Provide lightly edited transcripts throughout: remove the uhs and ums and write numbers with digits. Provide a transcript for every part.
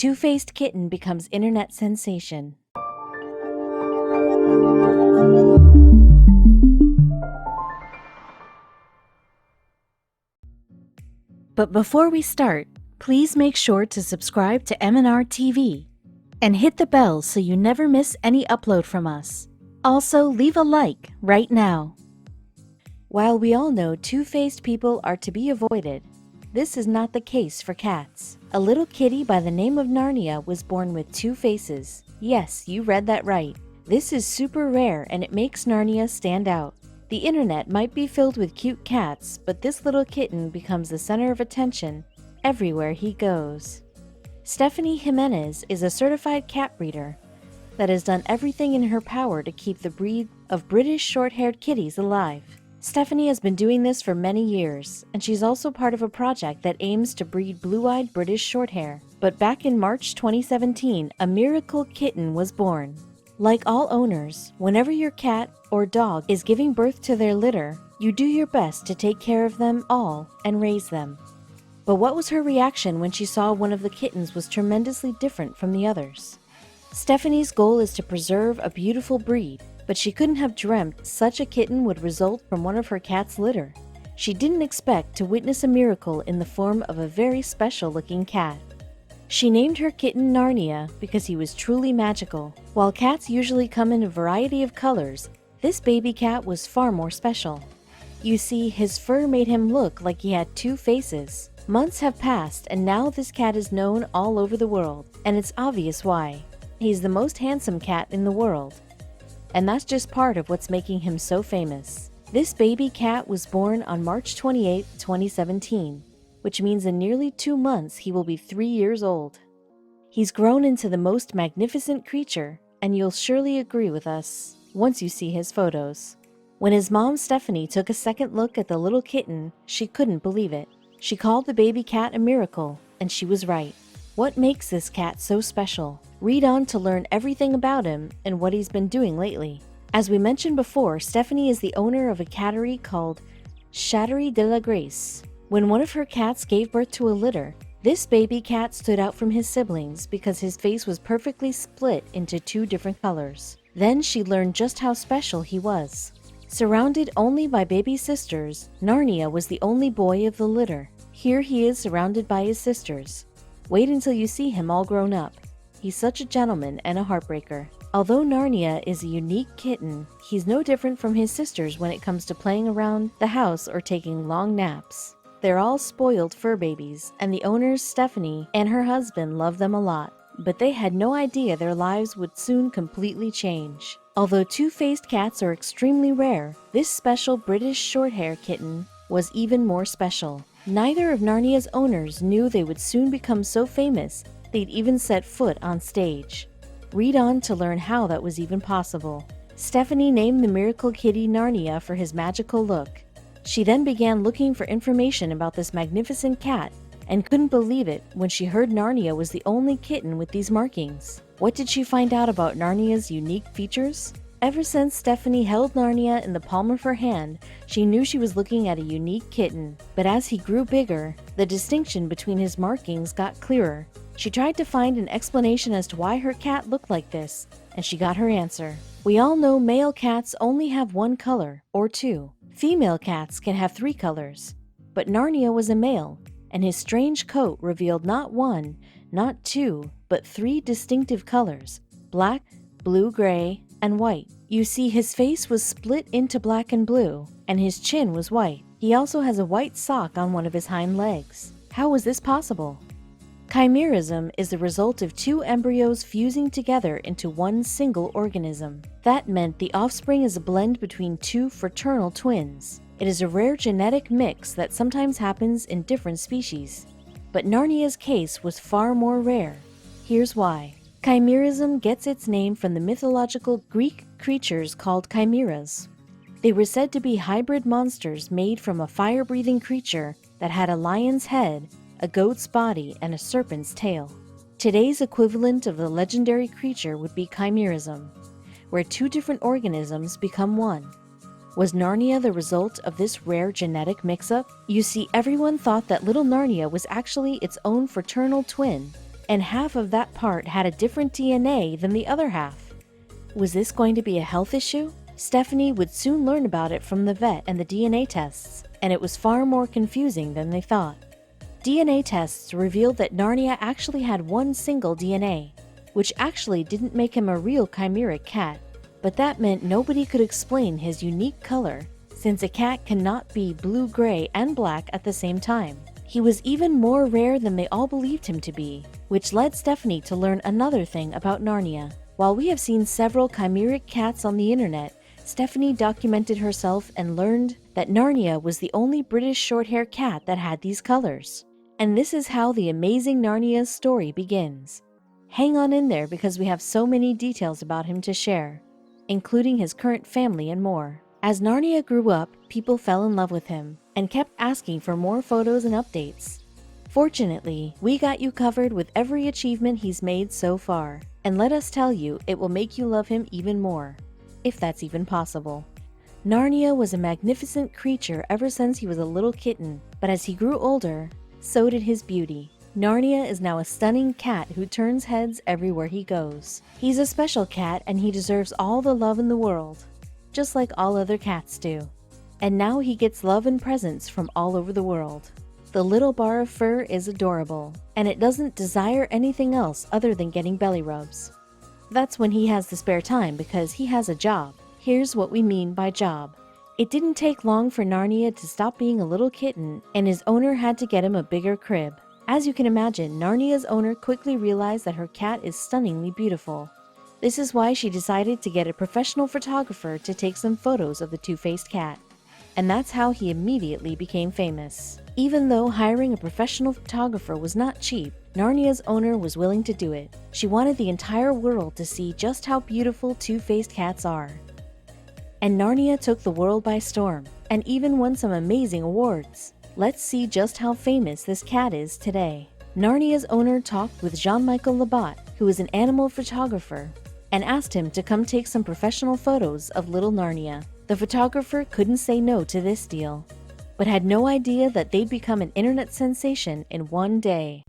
Two-faced kitten becomes internet sensation. But before we start, please make sure to subscribe to M&R TV and hit the bell so you never miss any upload from us. Also, leave a like right now. While we all know two-faced people are to be avoided, this is not the case for cats. A little kitty by the name of Narnia was born with two faces. Yes, you read that right. This is super rare and it makes Narnia stand out. The internet might be filled with cute cats, but this little kitten becomes the center of attention everywhere he goes. Stephanie Jimenez is a certified cat breeder that has done everything in her power to keep the breed of British short-haired kitties alive. Stephanie has been doing this for many years, and she's also part of a project that aims to breed blue-eyed British Shorthair. But back in March 2017, a miracle kitten was born. Like all owners, whenever your cat or dog is giving birth to their litter, you do your best to take care of them all and raise them. But what was her reaction when she saw one of the kittens was tremendously different from the others? Stephanie's goal is to preserve a beautiful breed, but she couldn't have dreamt such a kitten would result from one of her cat's litter. She didn't expect to witness a miracle in the form of a very special-looking cat. She named her kitten Narnia because he was truly magical. While cats usually come in a variety of colors, this baby cat was far more special. You see, his fur made him look like he had two faces. Months have passed and now this cat is known all over the world, and it's obvious why. He's the most handsome cat in the world. And that's just part of what's making him so famous. This baby cat was born on March 28, 2017, which means in nearly 2 months he will be 3 years old. He's grown into the most magnificent creature, and you'll surely agree with us once you see his photos. When his mom Stephanie took a second look at the little kitten, she couldn't believe it. She called the baby cat a miracle, and she was right. What makes this cat so special? Read on to learn everything about him and what he's been doing lately. As we mentioned before, Stephanie is the owner of a cattery called Chattery de la Grace. When one of her cats gave birth to a litter, this baby cat stood out from his siblings because his face was perfectly split into 2 different colors. Then she learned just how special he was. Surrounded only by baby sisters, Narnia was the only boy of the litter. Here he is surrounded by his sisters. Wait until you see him all grown up. He's such a gentleman and a heartbreaker. Although Narnia is a unique kitten, he's no different from his sisters when it comes to playing around the house or taking long naps. They're all spoiled fur babies, and the owners, Stephanie and her husband, love them a lot. But they had no idea their lives would soon completely change. Although two-faced cats are extremely rare, this special British Shorthair kitten was even more special. Neither of Narnia's owners knew they would soon become so famous they'd even set foot on stage. Read on to learn how that was even possible. Stephanie named the miracle kitty Narnia for his magical look. She then began looking for information about this magnificent cat and couldn't believe it when she heard Narnia was the only kitten with these markings. What did she find out about Narnia's unique features? Ever since Stephanie held Narnia in the palm of her hand, she knew she was looking at a unique kitten. But as he grew bigger, the distinction between his markings got clearer. She tried to find an explanation as to why her cat looked like this, and she got her answer. We all know male cats only have 1 color, or 2. Female cats can have 3 colors. But Narnia was a male, and his strange coat revealed not 1, not 2, but 3 distinctive colors: black, blue-gray, and white. You see, his face was split into black and blue, and his chin was white. He also has a white sock on one of his hind legs. How was this possible? Chimerism is the result of 2 embryos fusing together into one single organism. That meant the offspring is a blend between 2 fraternal twins. It is a rare genetic mix that sometimes happens in different species. But Narnia's case was far more rare. Here's why. Chimerism gets its name from the mythological Greek creatures called chimeras. They were said to be hybrid monsters made from a fire-breathing creature that had a lion's head, a goat's body, and a serpent's tail. Today's equivalent of the legendary creature would be chimerism, where 2 different organisms become one. Was Narnia the result of this rare genetic mix-up? You see, everyone thought that little Narnia was actually its own fraternal twin, and half of that part had a different DNA than the other half. Was this going to be a health issue? Stephanie would soon learn about it from the vet and the DNA tests, and it was far more confusing than they thought. DNA tests revealed that Narnia actually had one single DNA, which actually didn't make him a real chimeric cat, but that meant nobody could explain his unique color, since a cat cannot be blue, gray, and black at the same time. He was even more rare than they all believed him to be, which led Stephanie to learn another thing about Narnia. While we have seen several chimeric cats on the internet, Stephanie documented herself and learned that Narnia was the only British short-haired cat that had these colors. And this is how the amazing Narnia's story begins. Hang on in there because we have so many details about him to share, including his current family and more. As Narnia grew up, people fell in love with him and kept asking for more photos and updates. Fortunately, we got you covered with every achievement he's made so far, and let us tell you, it will make you love him even more, if that's even possible. Narnia was a magnificent creature ever since he was a little kitten, but as he grew older, so did his beauty. Narnia is now a stunning cat who turns heads everywhere he goes. He's a special cat and he deserves all the love in the world, just like all other cats do. And now he gets love and presents from all over the world. The little bar of fur is adorable, and it doesn't desire anything else other than getting belly rubs. That's when he has the spare time because he has a job. Here's what we mean by job. It didn't take long for Narnia to stop being a little kitten, and his owner had to get him a bigger crib. As you can imagine, Narnia's owner quickly realized that her cat is stunningly beautiful. This is why she decided to get a professional photographer to take some photos of the two-faced cat. And that's how he immediately became famous. Even though hiring a professional photographer was not cheap, Narnia's owner was willing to do it. She wanted the entire world to see just how beautiful two-faced cats are. And Narnia took the world by storm, and even won some amazing awards. Let's see just how famous this cat is today. Narnia's owner talked with Jean-Michel Labat, who is an animal photographer, and asked him to come take some professional photos of little Narnia. The photographer couldn't say no to this deal, but had no idea that they'd become an internet sensation in one day.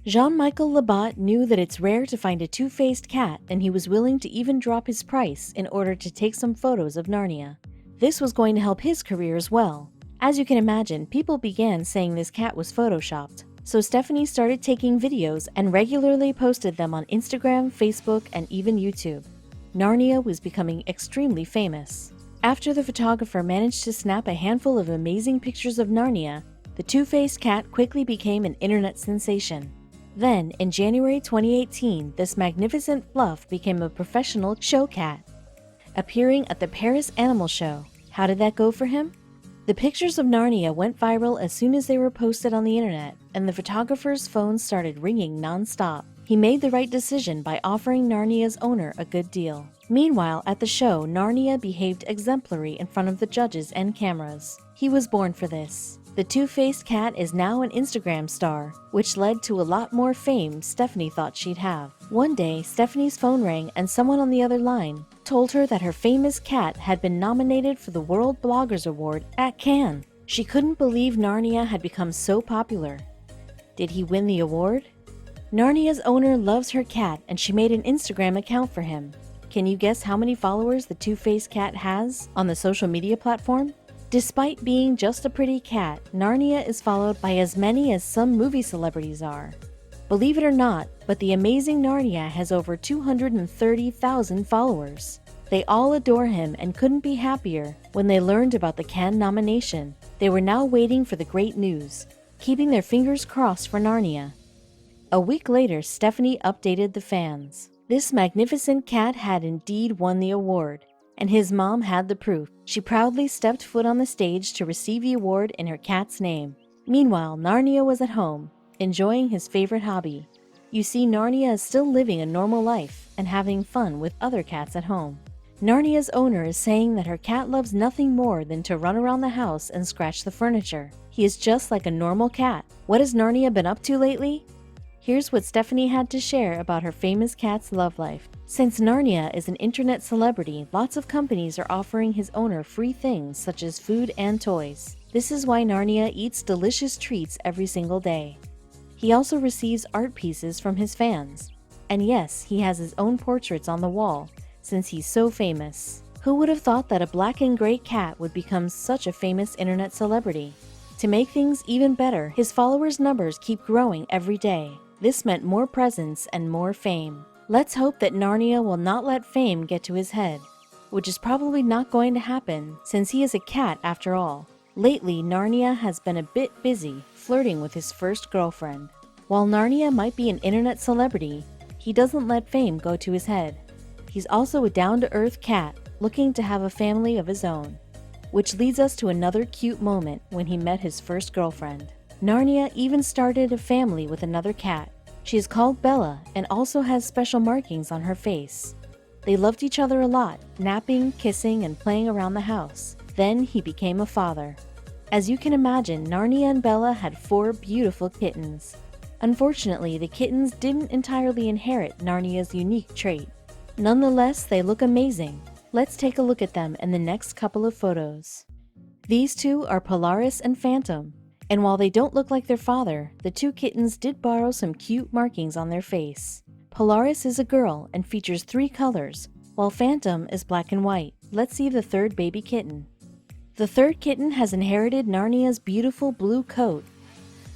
Jean-Michel Labat knew that it's rare to find a two-faced cat, and he was willing to even drop his price in order to take some photos of Narnia. This was going to help his career as well. As you can imagine, people began saying this cat was photoshopped, so Stephanie started taking videos and regularly posted them on Instagram, Facebook, and even YouTube. Narnia was becoming extremely famous. After the photographer managed to snap a handful of amazing pictures of Narnia, the two-faced cat quickly became an internet sensation. Then, in January 2018, this magnificent fluff became a professional show cat, appearing at the Paris Animal Show. How did that go for him? The pictures of Narnia went viral as soon as they were posted on the internet, and the photographer's phone started ringing non-stop. He made the right decision by offering Narnia's owner a good deal. Meanwhile, at the show, Narnia behaved exemplary in front of the judges and cameras. He was born for this. The two-faced cat is now an Instagram star, which led to a lot more fame Stephanie thought she'd have. One day, Stephanie's phone rang and someone on the other line told her that her famous cat had been nominated for the World Bloggers Award at Cannes. She couldn't believe Narnia had become so popular. Did he win the award? Narnia's owner loves her cat and she made an Instagram account for him. Can you guess how many followers the two-faced cat has on the social media platform? Despite being just a pretty cat, Narnia is followed by as many as some movie celebrities are. Believe it or not, but the amazing Narnia has over 230,000 followers. They all adore him and couldn't be happier when they learned about the Cannes nomination. They were now waiting for the great news, keeping their fingers crossed for Narnia. A week later, Stephanie updated the fans. This magnificent cat had indeed won the award, and his mom had the proof. She proudly stepped foot on the stage to receive the award in her cat's name. Meanwhile, Narnia was at home, enjoying his favorite hobby. You see, Narnia is still living a normal life and having fun with other cats at home. Narnia's owner is saying that her cat loves nothing more than to run around the house and scratch the furniture. He is just like a normal cat. What has Narnia been up to lately? Here's what Stephanie had to share about her famous cat's love life. Since Narnia is an internet celebrity, lots of companies are offering his owner free things such as food and toys. This is why Narnia eats delicious treats every single day. He also receives art pieces from his fans. And yes, he has his own portraits on the wall, since he's so famous. Who would have thought that a black and gray cat would become such a famous internet celebrity? To make things even better, his followers' numbers keep growing every day. This meant more presence and more fame. Let's hope that Narnia will not let fame get to his head, which is probably not going to happen since he is a cat after all. Lately, Narnia has been a bit busy flirting with his first girlfriend. While Narnia might be an internet celebrity, he doesn't let fame go to his head. He's also a down-to-earth cat looking to have a family of his own, which leads us to another cute moment when he met his first girlfriend. Narnia even started a family with another cat. She is called Bella and also has special markings on her face. They loved each other a lot, napping, kissing, and playing around the house. Then he became a father. As you can imagine, Narnia and Bella had 4 beautiful kittens. Unfortunately, the kittens didn't entirely inherit Narnia's unique trait. Nonetheless, they look amazing. Let's take a look at them in the next couple of photos. These two are Polaris and Phantom, and while they don't look like their father, the 2 kittens did borrow some cute markings on their face. Polaris is a girl and features 3 colors, while Phantom is black and white. Let's see the third baby kitten. The third kitten has inherited Narnia's beautiful blue coat,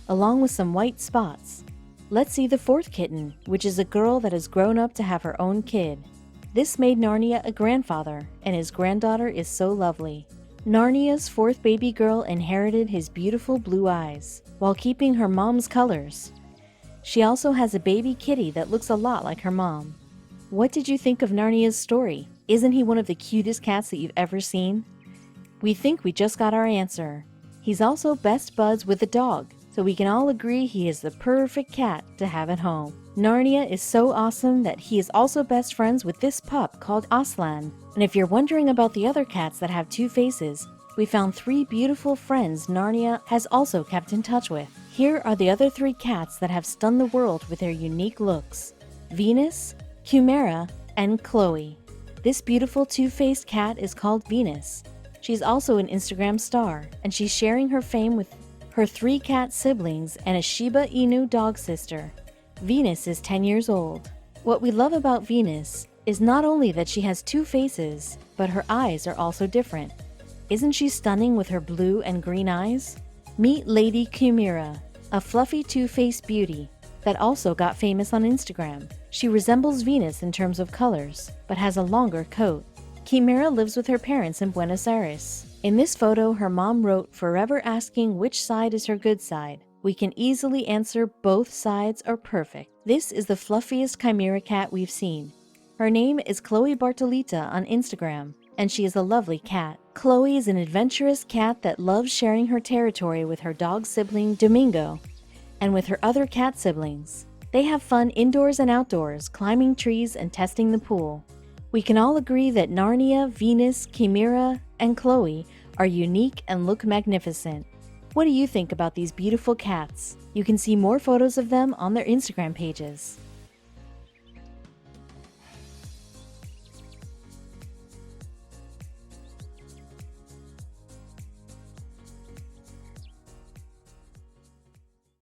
along with some white spots. Let's see the fourth kitten, which is a girl that has grown up to have her own kid. This made Narnia a grandfather, and his granddaughter is so lovely. Narnia's 4th baby girl inherited his beautiful blue eyes, while keeping her mom's colors. She also has a baby kitty that looks a lot like her mom. What did you think of Narnia's story? Isn't he one of the cutest cats that you've ever seen? We think we just got our answer. He's also best buds with a dog, so we can all agree he is the perfect cat to have at home. Narnia is so awesome that he is also best friends with this pup called Aslan. And if you're wondering about the other cats that have 2 faces, we found 3 beautiful friends Narnia has also kept in touch with. Here are the other 3 cats that have stunned the world with their unique looks: Venus, Chimera, and Chloe. This beautiful 2-faced cat is called Venus. She's also an Instagram star, and she's sharing her fame with her 3 cat siblings and a Shiba Inu dog sister. Venus is 10 years old. What we love about Venus is not only that she has 2 faces, but her eyes are also different. Isn't she stunning with her blue and green eyes? Meet Lady Chimera, a fluffy 2-faced beauty that also got famous on Instagram. She resembles Venus in terms of colors, but has a longer coat. Chimera lives with her parents in Buenos Aires. In this photo, her mom wrote, "Forever asking which side is her good side. We can easily answer both sides are perfect." This is the fluffiest Chimera cat we've seen. Her name is Chloe Bartolita on Instagram, and she is a lovely cat. Chloe is an adventurous cat that loves sharing her territory with her dog sibling Domingo and with her other cat siblings. They have fun indoors and outdoors, climbing trees and testing the pool. We can all agree that Narnia, Venus, Chimera, and Chloe are unique and look magnificent. What do you think about these beautiful cats? You can see more photos of them on their Instagram pages.